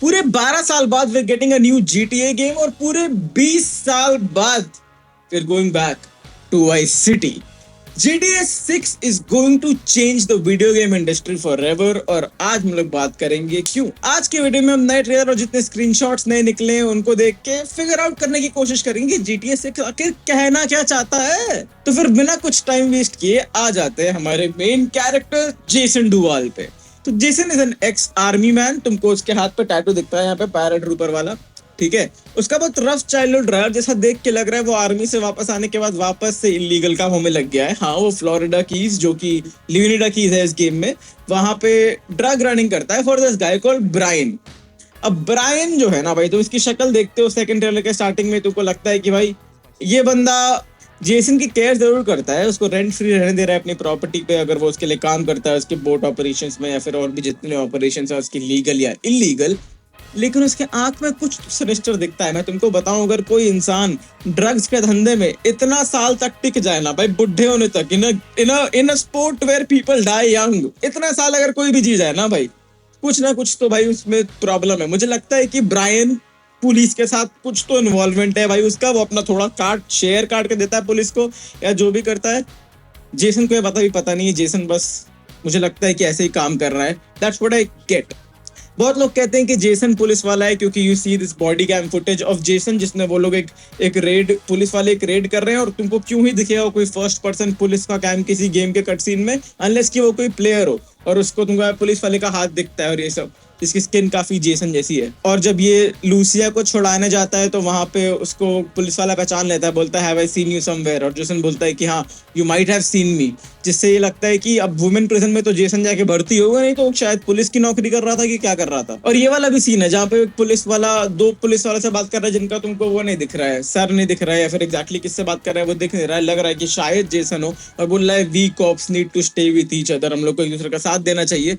पूरे 12 साल बाद we getting a new GTA game और पूरे 20 साल बाद we going back to Vice City. GTA 6 is going to change the video game industry forever और आज हम लोग बात करेंगे क्यों। आज के वीडियो में हम नए ट्रेलर और जितने स्क्रीनशॉट्स नए निकले हैं उनको देख के फिगर आउट करने की कोशिश करेंगे GTA 6 आखिर कहना क्या चाहता है। तो फिर बिना कुछ टाइम वेस्ट किए आ जाते हैं हमारे मेन कैरेक्टर जेसन डुवाल पे। तो Jason is an ex army man, तुमको उसके हाथ पे टैटू दिखता है यहाँ पे पैराट्रूपर वाला, ठीक है। उसका बहुत रफ चाइल्डहुड रहा, जैसा देख के लग रहा है वो आर्मी से वापस आने के बाद वापस से इलीगल कामों में लग गया है। हाँ, वो फ्लोरिडा कीज जो कि ल्यूनिडा कीज है इस गेम में, वहां पे ड्रग रनिंग करता है for this guy called Brian. अब ब्रायन जो है ना भाई, तुम इसकी शक्ल देखते हो सेकंड ट्रेलर के स्टार्टिंग में, तुमको लगता है कि भाई ये बंदा जेसन की केयर जरूर करता है, उसको रेंट फ्री रहने दे रहा है अपनी प्रॉपर्टी पे अगर वो उसके लिए काम करता है, उसके बोट ऑपरेशंस में या फिर और भी जितने ऑपरेशंस है उसकी लीगल या इलीगल। लेकिन उसके आंख में कुछ सिनिस्टर दिखता है। मैं तुमको बताऊं, अगर कोई इंसान ड्रग्स के धंधे में इतना साल तक टिक जाए ना भाई, बुढ़े होने तक, in a sport where people die young, इतना साल अगर कोई भी जी जाए ना भाई, कुछ ना कुछ तो भाई उसमें प्रॉब्लम है। मुझे लगता है कि ब्रायन पुलिस के साथ कुछ तो इन्वॉल्वमेंट है भाई उसका, वो अपना थोड़ा शेयर काट के देता है पुलिस को या जो भी करता है। जेसन को ये पता नहीं है, जेसन बस मुझे लगता है कि ऐसे ही काम कर रहा है। That's what I get. बहुत लोग कहते हैं कि जेसन पुलिस वाला है क्योंकि you see this body cam footage of Jason जिसने वो लोग एक रेड, पुलिस वाले एक रेड कर रहे हैं और तुमको क्यों ही दिखेगा कोई फर्स्ट पर्सन पुलिस का कैम किसी गेम के कट सीन में, अनलेस कि वो कोई प्लेयर हो और उसको तुमको पुलिस वाले का हाथ दिखता है और ये सब। इसकी स्किन काफी जेसन जैसी है। और जब ये लूसिया को छुड़ाने जाता है तो वहां पे उसको पुलिस वाला पहचान लेता है, बोलता है have I seen you somewhere, और जेसन बोलता है कि हाँ यू माइट हैव सीन मी, जिससे ये लगता है कि अब वुमेन प्रिजन में तो जेसन जाके भर्ती होगा, नहीं तो शायद पुलिस की नौकरी कर रहा था कि क्या कर रहा था। और ये वाला भी सीन है जहाँ पे पुलिस वाला दो पुलिस वाले से बात कर रहा है जिनका तुमको वो नहीं दिख रहा है, सर नहीं दिख रहा है या फिर एग्जैक्टली किससे बात कर रहा है वो दिख नहीं रहा है, लग रहा है कि शायद जेसन हो, और बोल रहा है we cops need to stay with each other, हम लोग को एक दूसरे का साथ देना चाहिए।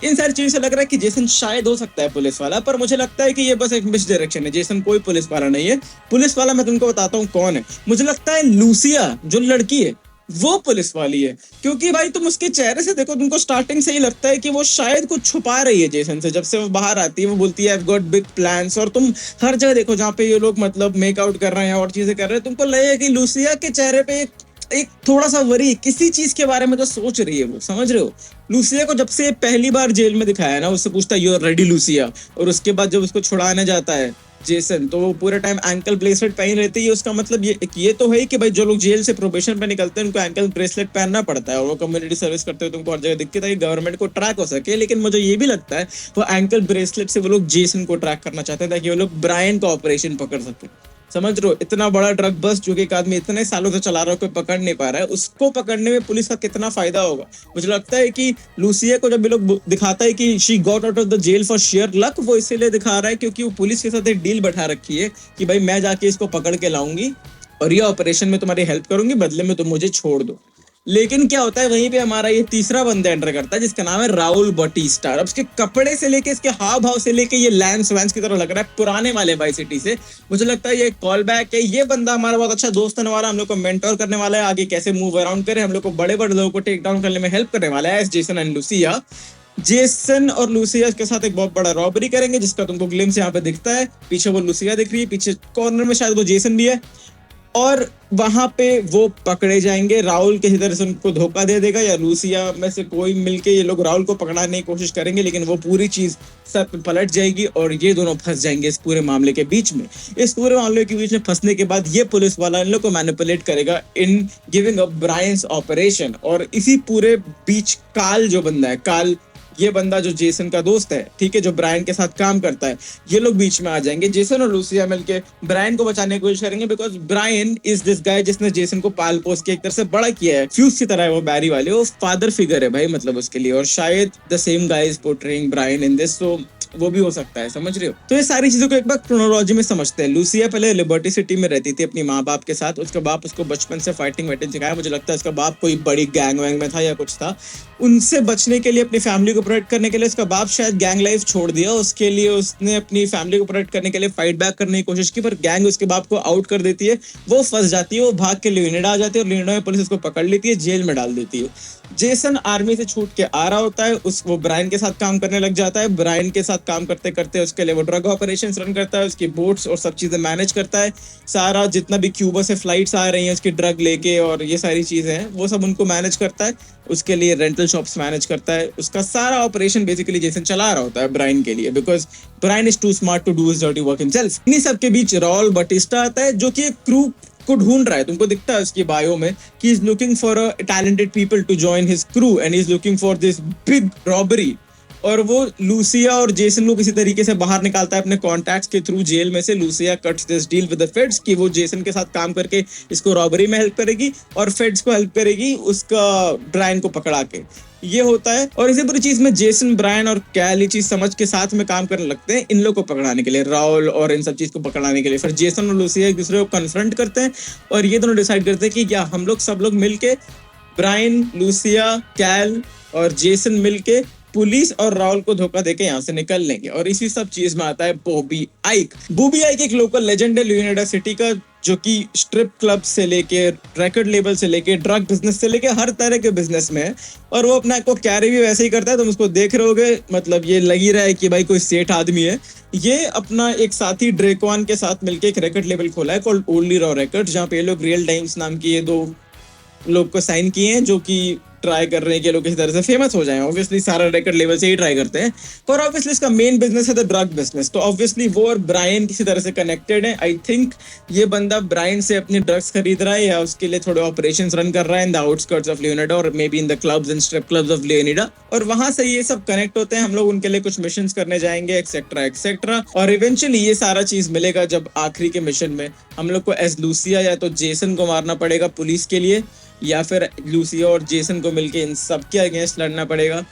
इन सारी चीजों से लग रहा है कि जेसन शायद हो सकता है पुलिस वाला, पर मुझे लगता है कि ये बस एक मिस डायरेक्शन है। जेसन कोई पुलिस वाला नहीं है। पुलिस वाला मैं तुमको बताता हूँ कौन है। मुझे लगता है लूसिया जो लड़की है वो पुलिस वाली है, क्योंकि भाई तुम उसके चेहरे से देखो, तुमको स्टार्टिंग से ही लगता है कि वो शायद कुछ छुपा रही है जेसन से। जब से वो बाहर आती है वो बोलती है I have got big plans, और तुम हर जगह देखो जहाँ पे ये लोग मतलब मेकआउट कर रहे हैं और चीजें कर रहे हैं, तुमको लगेगा कि लूसिया के चेहरे पे एक थोड़ा सा वरी किसी चीज के बारे में तो सोच रही है वो, समझ रहे हो। लूसिया को जब से पहली बार जेल में दिखाया ना, उससे पूछता है यू आर रेडी लूसिया, और उसके बाद जब उसको छुड़ाने जाता है जेसन तो वो पूरे टाइम एंकल ब्रेसलेट पहन रहती है। उसका मतलब ये तो है कि भाई जो लोग जेल से प्रोबेशन पे निकलते हैं उनको एंकल ब्रेसलेट पहनना पड़ता है और वो कम्युनिटी सर्विस करते हैं, तुमको हर जगह दिक्कत है गवर्नमेंट को ट्रैक हो सके। लेकिन मुझे ये भी लगता है वो एंकल ब्रेसलेट से वो लोग जेसन को ट्रैक करना चाहते हैं ताकि वो लोग ब्रायन का ऑपरेशन पकड़ सके। समझ रहे हो, इतना बड़ा ड्रग बस्ट जो कि एक आदमी इतने सालों से चला रहा है कोई पकड़ नहीं पा रहा है, उसको पकड़ने में पुलिस का कितना फायदा होगा। मुझे लगता है कि लूसिया को जब ये लोग दिखाता है कि she got out of the jail for sheer luck, वो इसीलिए दिखा रहा है क्योंकि वो पुलिस के साथ एक डील बैठा रखी है कि भाई मैं जाके इसको पकड़ के लाऊंगी और ये ऑपरेशन में तुम्हारी हेल्प करूंगी, बदले में तुम मुझे छोड़ दो। लेकिन क्या होता है वहीं पे हमारा ये तीसरा बंदा एंटर करता है जिसका नाम है राउल बटीस्टा। अब उसके कपड़े से लेके इसके हाव भाव से लेके ये लैंस वैंस की तरह लग रहा है पुराने वाले वाई सिटी से। मुझे लगता है ये कॉल बैक है। ये बंदा हमारा बहुत अच्छा दोस्त होने वाला है, हम लोग को मेंटोर करने वाला है, आगे कैसे मूव अराउंड करे, हम लोग को बड़े बड़े लोगों को टेक डाउन करने में हेल्प करने वाला है। जेसन एंड लूसिया, जेसन और लूसिया के साथ एक बहुत बड़ा रॉबरी करेंगे जिसका तुमको ग्लिम्स यहाँ पे दिखता है। पीछे वो लूसिया दिख रही है, पीछे कॉर्नर में शायद वो जेसन भी है, और वहां पे वो पकड़े जाएंगे। राहुल किसी तरह से उनको धोखा दे देगा या लूसिया में से कोई मिलके ये लोग राहुल को पकड़ाने की कोशिश करेंगे, लेकिन वो पूरी चीज सर पे पलट जाएगी और ये दोनों फंस जाएंगे इस पूरे मामले के बीच में। इस पूरे मामले के बीच में फंसने के बाद ये पुलिस वाला इन लोग को मैनिपुलेट करेगा इन गिविंग अप ब्रायंस ऑपरेशन। और इसी पूरे बीच काल जो बंदा है, काल ये बंदा जो जेसन का दोस्त है, ठीक है, जो ब्रायन के साथ काम करता है, ये लोग बीच में आ जाएंगे। जेसन और लूसिया मिलके ब्रायन को बचाने की कोशिश करेंगे because Brian is this guy जिसने जेसन को पाल पोस के एक तरह से बड़ा किया है। फ्यूज की तरह है वो बैरी वाले, वो फादर फिगर है भाई मतलब उसके लिए, और शायद the same guy is portraying Brian in this, so वो भी हो सकता है, समझ रहे हो। तो ये सारी चीजों को एक बार क्रोनोलॉजी में समझते हैं। लूसिया पहले लिबर्टी सिटी में रहती थी अपनी माँ बाप के साथ, उसका बाप उसको बचपन से फाइटिंग वाइटिंग सिखाया। मुझे लगता है उसका बाप कोई बड़ी गैंग वैंग में था या कुछ था। उनसे बचने के लिए, अपनी फैमिली को प्रोटेक्ट करने के लिए उसका बाप शायद गैंग लाइफ छोड़ दिया। उसके लिए उसने अपनी फैमिली को प्रोटेक्ट करने के लिए फाइट बैक करने की कोशिश की, पर गैंग उसके बाप को आउट कर देती है। वो फंस जाती है, वो भाग के ल्यूनिडा आ जाती है और ल्यूनिडा में पुलिस उसको पकड़ लेती है, जेल में डाल देती है। जेसन आर्मी से छूट के आ रहा होता है, उस वो ब्रायन के साथ काम करने लग जाता है। ब्रायन के साथ काम करते करते उसके लिए वो ड्रग ऑपरेशंस रन करता है, उसकी बोट्स और सब चीजें मैनेज करता है। सारा जितना भी क्यूबा से फ्लाइट्स आ रही हैं उसकी ड्रग लेके और ये सारी चीजें हैं वो सब उनको मैनेज करता है। उसके लिए रेंटल शॉप्स मैनेज करता है। उसका सारा ऑपरेशन बेसिकली जेसन चला रहा होता है ब्रायन के लिए, because Brian is too smart to do his dirty work himself. इन्हीं सबके बीच राउल बटिस्टा आता है जो कि एक क्रू को ढूंढ रहा है। तुमको दिखता है उसकी बायो में कि is looking for a talented people to join his crew and is looking for this big robbery. और वो लूसिया और जेसन को किसी तरीके से बाहर निकालता है अपने कॉन्टैक्ट्स के थ्रू जेल में से। Lucia cuts this deal with the fades कि वो जेसन के साथ काम करके इसको रॉबरी में हेल्प करेगी और फेड्स को हेल्प करेगी उसका ब्रायन को पकड़ा के। ये होता है और इसी पूरी चीज में जेसन, ब्रायन और कैल ये चीज समझ के साथ में काम करने लगते हैं इन लोग को पकड़ाने के लिए, राउल और इन सब चीज को पकड़ाने के लिए। फिर जेसन और लूसिया एक दूसरे को कन्फ्रंट करते हैं और ये दोनों डिसाइड करते हैं कि क्या हम लोग सब लोग मिलके, ब्रायन, लूसिया, कैल और जेसन मिलके पुलिस और राहुल को धोखा देके यहाँ से निकल लेंगे। और इसी सब चीज में आता है बॉबी आइक। बॉबी आइक एक लोकल लेजेंड है ल्यूनेडा सिटी का, जो कि स्ट्रिप क्लब से लेके रेकॉर्ड लेबल से लेके ड्रग बिजनेस से लेके हर तरह के बिजनेस में है। और वो अपने को कैरी भी वैसे ही करता है। तुम उसको देख रहे होगे, मतलब ये लग ही रहा है कि भाई कोई सेठ आदमी है। ये अपना एक साथी ड्रेकॉन के साथ मिलके एक रेकॉर्ड लेबल खोला है कॉल्ड ओनली रॉ रिकॉर्ड्स, जहाँ पे ये लोग रियल टाइम्स नाम की ये दो लोग को साइन किए हैं जो कि ट्राई कर रहे हैं कि लोग किसी तरह से फेमस हो जाएं। ऑब्वियसली सारा रेकॉर्ड लेवल से ही ट्राई करते हैं, पर ऑब्वियसली इसका मेन बिजनेस है द ड्रग बिजनेस। तो ऑब्वियसली वो और ब्रायन किसी तरह से कनेक्टेड है। आई थिंक ये बंदा ब्रायन से अपनी ड्रग्स खरीद रहा है या उसके लिए थोड़े ऑपरेशंस रन कर रहा है in the outskirts of Leonida और may be in the clubs and strip clubs of Leonida. और वहां से ये सब कनेक्ट होते हैं। हम लोग उनके लिए कुछ मिशन करने जाएंगे एक्सेट्रा एक्सेट्रा। और इवेंचुअली ये सारा चीज मिलेगा जब आखिरी के मिशन में हम लोग को एज लूसिया या तो जेसन को मारना पड़ेगा पुलिस के लिए, या फिर लूसिया और जेसन को मिलके इन सब के अगेंस्ट लड़ना पड़ेगा,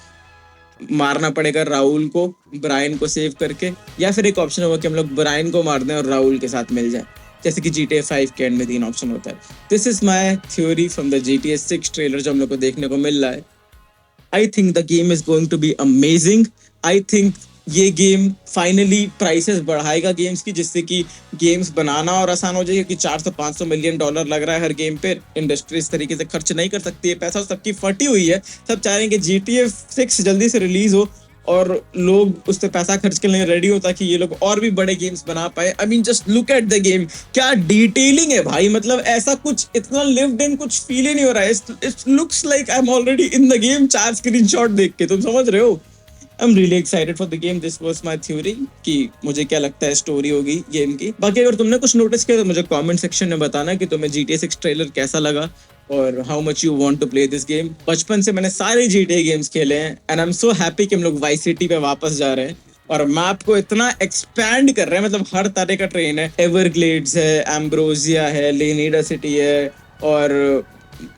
मारना पड़ेगा राहुल को ब्रायन को सेव करके, या फिर एक ऑप्शन होगा कि हम लोग ब्रायन को मार दें और राहुल के साथ मिल जाए, जैसे कि GTA 5 के एंड में 3 ऑप्शन होता है। This is my theory from the GTA 6 trailer जो हम लोग को देखने को मिल रहा है। I think the game is going to be amazing. I think ये गेम फाइनली प्राइसेस बढ़ाएगा गेम्स की, जिससे कि गेम्स बनाना और आसान हो जाएगा। कि 400-500 मिलियन डॉलर लग रहा है हर गेम पे। इंडस्ट्री इस तरीके से खर्च नहीं कर सकती है, पैसा सबकी फटी हुई है। सब चाह रहे हैं कि GTA 6 जल्दी से रिलीज हो और लोग उस पर पैसा खर्च के लिए रेडी हो ताकि ये लोग और भी बड़े गेम्स बना पाए। I mean just look at the game, क्या डिटेलिंग है भाई। मतलब ऐसा कुछ इतना लिव्ड इन कुछ फील ही नहीं हो रहा है। It looks like I am already in the game. 4 screenshot देख के तुम समझ रहे हो। I'm really excited for the game. This was my theory कि मुझे क्या लगता है स्टोरी होगी गेम की। बाकी अगर तुमने कुछ नोटिस किया तो मुझे कमेंट सेक्शन में बताना कि तुम्हें GTA 6 ट्रेलर कैसा लगा और how much you want to play this game. बचपन से मैंने सारे GTA गेम्स खेले हैं and I am so happy कि हम लोग वाइस सिटी पे वापस जा रहे हैं और मैप को इतना एक्सपैंड कर रहे हैं। मतलब हर तरह का ट्रेन है, एवरग्लेड्स है, एम्ब्रोजिया है, लेनिडा सिटी है और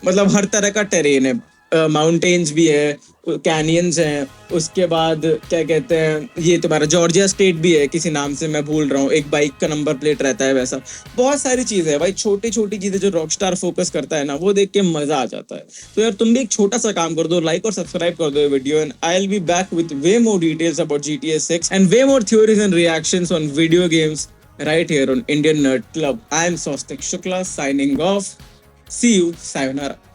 मतलब हर तरह का टेरेन है। माउंटेन्स भी है, कैनियंस हैं, उसके बाद क्या कहते हैं ये तुम्हारा जॉर्जिया स्टेट भी है, किसी नाम से मैं भूल रहा हूँ। एक बाइक का नंबर प्लेट रहता है, वैसा बहुत सारी चीजें है भाई। छोटी छोटी चीजें जो रॉकस्टार फोकस करता है ना, वो देख के मजा आ जाता है। तो यार तुम भी एक छोटा सा काम कर दो, लाइक और सब्सक्राइब कर दो video and I will be back with way more details about GTA 6 and way more theories and reactions on video games right here on Indian Nerd Club. I am Sostik Shukla signing off. See you. Sayonara.